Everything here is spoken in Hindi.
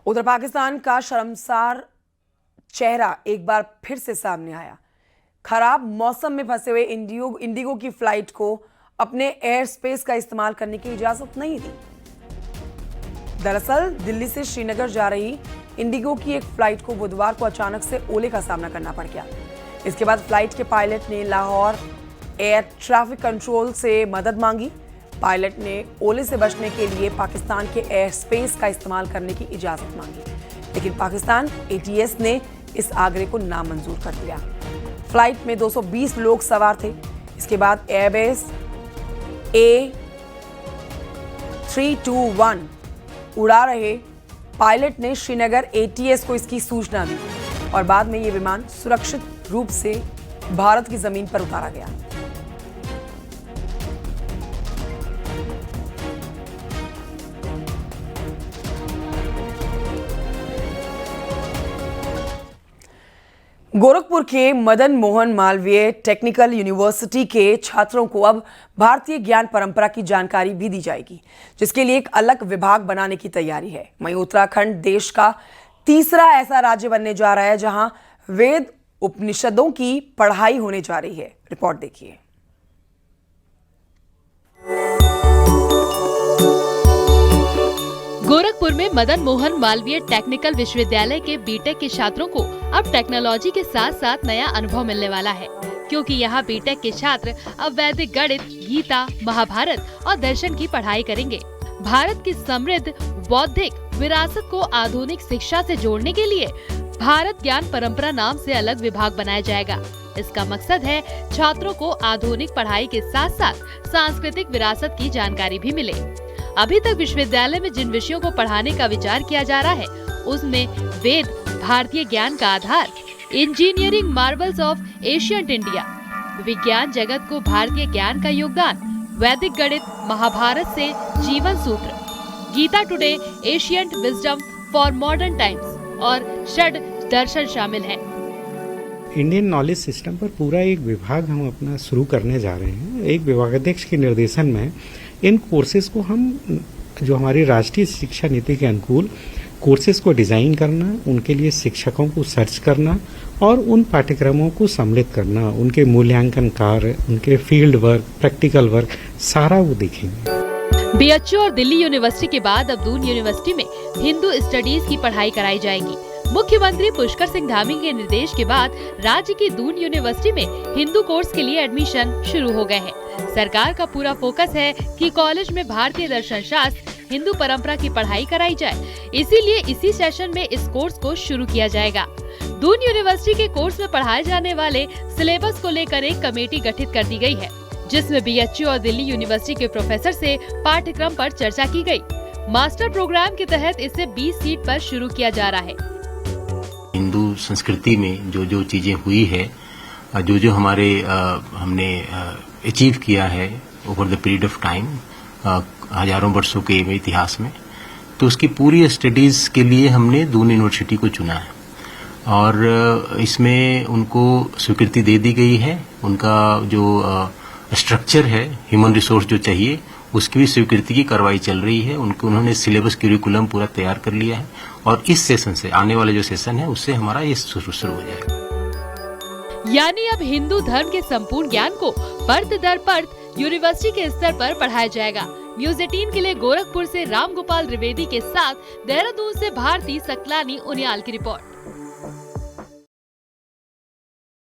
उधर पाकिस्तान का शर्मसार चेहरा एक बार फिर से सामने आया। खराब मौसम में फंसे हुए इंडिगो की फ्लाइट को अपने एयर स्पेस का इस्तेमाल करने की इजाजत नहीं दी। दरअसल दिल्ली से श्रीनगर जा रही इंडिगो की एक फ्लाइट को बुधवार को अचानक से ओले का सामना करना पड़ गया। इसके बाद फ्लाइट के पायलट ने लाहौर एयर ट्रैफिक कंट्रोल से मदद मांगी। पायलट ने ओले से बचने के लिए पाकिस्तान के एयर स्पेस का इस्तेमाल करने की इजाजत मांगी, लेकिन पाकिस्तान ATS ने इस आग्रह को नामंजूर कर दिया। फ्लाइट में 220 लोग सवार थे। इसके बाद एयरबेस A321 उड़ा रहे पायलट ने श्रीनगर ATS को इसकी सूचना दी और बाद में ये विमान सुरक्षित रूप से भारत की जमीन पर उतारा गया। गोरखपुर के मदन मोहन मालवीय टेक्निकल यूनिवर्सिटी के छात्रों को अब भारतीय ज्ञान परंपरा की जानकारी भी दी जाएगी, जिसके लिए एक अलग विभाग बनाने की तैयारी है। वहीं उत्तराखंड देश का तीसरा ऐसा राज्य बनने जा रहा है जहां वेद उपनिषदों की पढ़ाई होने जा रही है। रिपोर्ट देखिए। गोरखपुर में मदन मोहन मालवीय टेक्निकल विश्वविद्यालय के बीटेक के छात्रों को अब टेक्नोलॉजी के साथ साथ नया अनुभव मिलने वाला है, क्योंकि यहाँ बीटेक के छात्र अब वैदिक गणित, गीता, महाभारत और दर्शन की पढ़ाई करेंगे। भारत की समृद्ध बौद्धिक विरासत को आधुनिक शिक्षा से जोड़ने के लिए भारत ज्ञान परंपरा नाम से अलग विभाग बनाया जाएगा। इसका मकसद है छात्रों को आधुनिक पढ़ाई के साथ साथ सांस्कृतिक विरासत की जानकारी भी मिले। अभी तक विश्वविद्यालय में जिन विषयों को पढ़ाने का विचार किया जा रहा है, उसमें वेद भारतीय ज्ञान का आधार, engineering marvels of ancient India, विज्ञान जगत को भारतीय ज्ञान का योगदान, वैदिक गणित, महाभारत से जीवन सूत्र, Gita today, ancient wisdom for modern times और षड दर्शन शामिल है। इंडियन नॉलेज सिस्टम पर पूरा एक विभाग हम अपना शुरू करने जा रहे हैं। एक विभागाध्यक्ष के निर्देशन में इन कोर्सेज को हम जो हमारी राष्ट्रीय शिक्षा नीति के अनुकूल कोर्सेज को डिजाइन करना, उनके लिए शिक्षकों को सर्च करना और उन पाठ्यक्रमों को सम्मिलित करना, उनके मूल्यांकन कार्य, उनके फील्ड वर्क, प्रैक्टिकल वर्क, सारा वो देखेंगे। BHU और दिल्ली यूनिवर्सिटी के बाद अब दून यूनिवर्सिटी में हिंदू स्टडीज की पढ़ाई कराई जाएगी। मुख्यमंत्री पुष्कर सिंह धामी के निर्देश के बाद राज्य की दून यूनिवर्सिटी में हिंदू कोर्स के लिए एडमिशन शुरू हो गए हैं। सरकार का पूरा फोकस है कि कॉलेज में भारतीय दर्शन शास्त्र, हिंदू परंपरा की पढ़ाई कराई जाए। इसीलिए इसी सेशन में इस कोर्स को शुरू किया जाएगा। दून यूनिवर्सिटी के कोर्स में पढ़ाए जाने वाले सिलेबस को लेकर एक कमेटी गठित कर दी गई है, जिसमें BHU और दिल्ली यूनिवर्सिटी के प्रोफेसर से पाठ्यक्रम पर चर्चा की गई। मास्टर प्रोग्राम के तहत इसे 20 सीट पर शुरू किया जा रहा है। हिंदू संस्कृति में जो जो चीजें हुई है, जो जो हमारे हमने अचीव किया है over the period of time, हजारों वर्षों के इतिहास में, तो उसकी पूरी स्टडीज के लिए हमने दून यूनिवर्सिटी को चुना है और इसमें उनको स्वीकृति दे दी गई है। उनका जो स्ट्रक्चर है, ह्यूमन रिसोर्स जो चाहिए, उसकी भी स्वीकृति की कार्रवाई चल रही है। उन्होंने सिलेबस करिकुलम पूरा तैयार कर लिया है और इस सेशन से, आने वाले जो सेशन है, उससे हमारा ये शुरू हो जाएगा। यानी अब हिंदू धर्म के संपूर्ण ज्ञान को परत दर परत यूनिवर्सिटी के स्तर पर पढ़ाया जाएगा। न्यूज़ 18 के लिए गोरखपुर से राम गोपाल द्विवेदी के साथ देहरादून से भारती सकलानी उनियाल की रिपोर्ट।